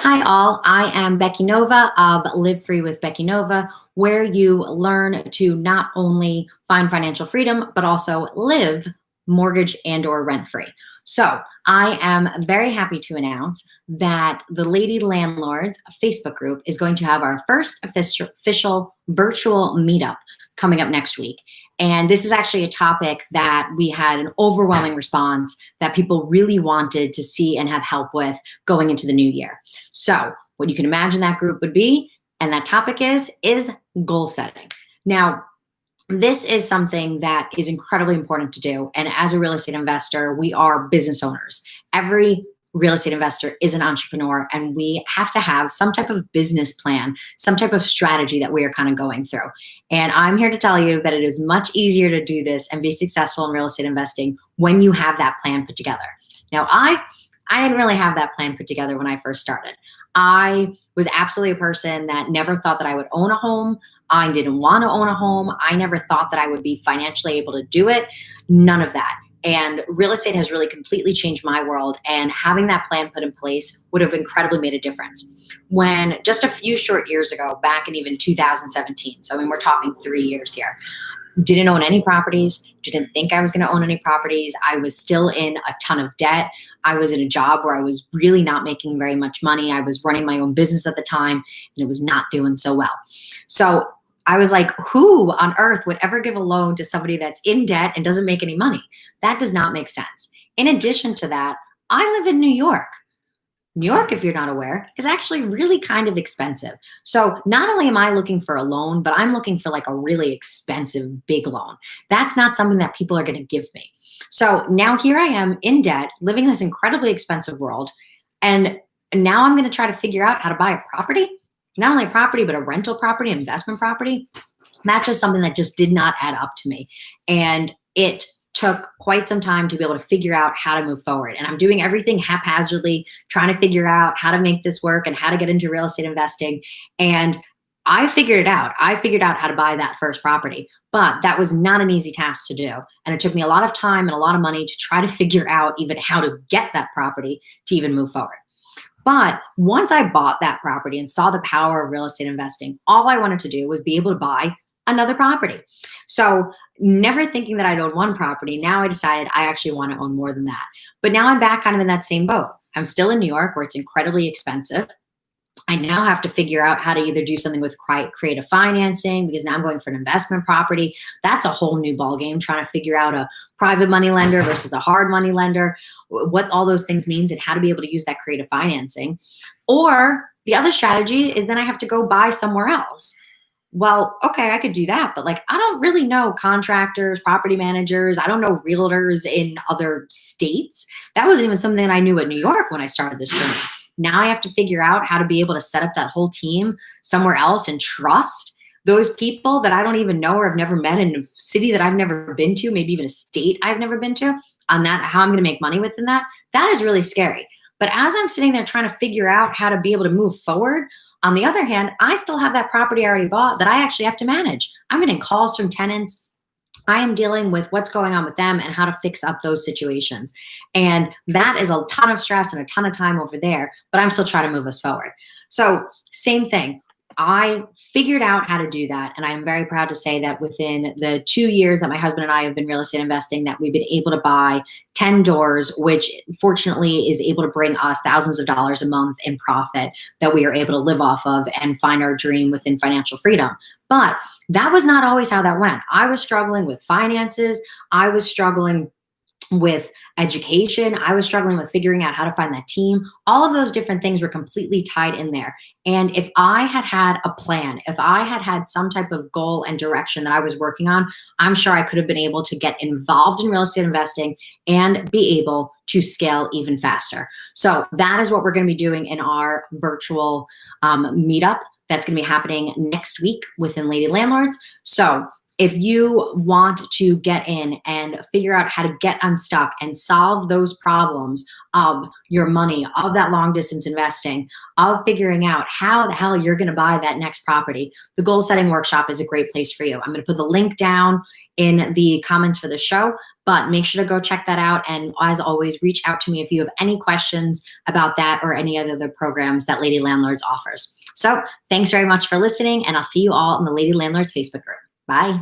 Hi, all. I am Becky Nova of Live Free with Becky Nova, where you learn to not only find financial freedom, but also live mortgage and/or rent free. So I am very happy to announce that the Lady Landlords Facebook group is going to have our first official virtual meetup coming up next week. And this is actually a topic that we had an overwhelming response that people really wanted to see and have help with going into the new year. So what you can imagine that group would be, and that topic is goal setting. Now, this is something that is incredibly important to do. And as a real estate investor, we are business owners. Every real estate investor is an entrepreneur, and we have to have some type of business plan, some type of strategy that we are kind of going through. And I'm here to tell you that it is much easier to do this and be successful in real estate investing when you have that plan put together. Now, I didn't really have that plan put together when I first started. I was absolutely a person that never thought that I would own a home. I didn't want to own a home. I never thought that I would be financially able to do it. None of that. And real estate has really completely changed my world. And having that plan put in place would have incredibly made a difference. When just a few short years ago, back in even 2017, so I mean, we're talking 3 years here, didn't own any properties, didn't think I was going to own any properties. I was still in a ton of debt. I was in a job where I was really not making very much money. I was running my own business at the time, and it was not doing so well. So I was like, who on earth would ever give a loan to somebody that's in debt and doesn't make any money? That does not make sense. In addition to that, I live in New York. New York, if you're not aware, is actually really kind of expensive. So not only am I looking for a loan, but I'm looking for like a really expensive big loan. That's not something that people are going to give me. So now here I am in debt, living in this incredibly expensive world. And now I'm going to try to figure out how to buy a property, not only a property, but a rental property, investment property. That's just something that just did not add up to me. And it took quite some time to be able to figure out how to move forward. And I'm doing everything haphazardly, trying to figure out how to make this work and how to get into real estate investing. And I figured it out. I figured out how to buy that first property, but that was not an easy task to do. And it took me a lot of time and a lot of money to try to figure out even how to get that property to even move forward. But once I bought that property and saw the power of real estate investing, all I wanted to do was be able to buy another property. So never thinking that I'd own one property, now I decided I actually want to own more than that. But now I'm back kind of in that same boat. I'm still in New York where it's incredibly expensive. I now have to figure out how to either do something with creative financing, because now I'm going for an investment property. That's a whole new ballgame, trying to figure out a private money lender versus a hard money lender, what all those things means and how to be able to use that creative financing. Or the other strategy is then I have to go buy somewhere else. Well, okay, I could do that, but like I don't really know contractors, property managers. I don't know realtors in other states. That wasn't even something that I knew in New York when I started this journey. Now I have to figure out how to be able to set up that whole team somewhere else and trust those people that I don't even know or have never met in a city that I've never been to, maybe even a state I've never been to, on that, how I'm going to make money within that. That is really scary. But as I'm sitting there trying to figure out how to be able to move forward, on the other hand, I still have that property I already bought that I actually have to manage. I'm getting calls from tenants. I am dealing with what's going on with them and how to fix up those situations. And that is a ton of stress and a ton of time over there, but I'm still trying to move us forward. So same thing. I figured out how to do that. And I'm very proud to say that within the 2 years that my husband and I have been real estate investing, that we've been able to buy 10 doors, which fortunately is able to bring us thousands of dollars a month in profit that we are able to live off of and find our dream within financial freedom. But that was not always how that went. I was struggling with finances. I was struggling with education. I was struggling with figuring out how to find that team. All of those different things were completely tied in there. And if I had had a plan, if I had had some type of goal and direction that I was working on, I'm sure I could have been able to get involved in real estate investing and be able to scale even faster. So that is what we're going to be doing in our virtual meetup. That's going to be happening next week within Lady Landlords. So if you want to get in and figure out how to get unstuck and solve those problems of your money, of that long distance investing, of figuring out how the hell you're going to buy that next property, the goal setting workshop is a great place for you. I'm going to put the link down in the comments for the show, But make sure to go check that out. And as always, reach out to me if you have any questions about that or any other programs that Lady Landlords offers. So thanks very much for listening, and I'll see you all in the Lady Landlords Facebook group. Bye.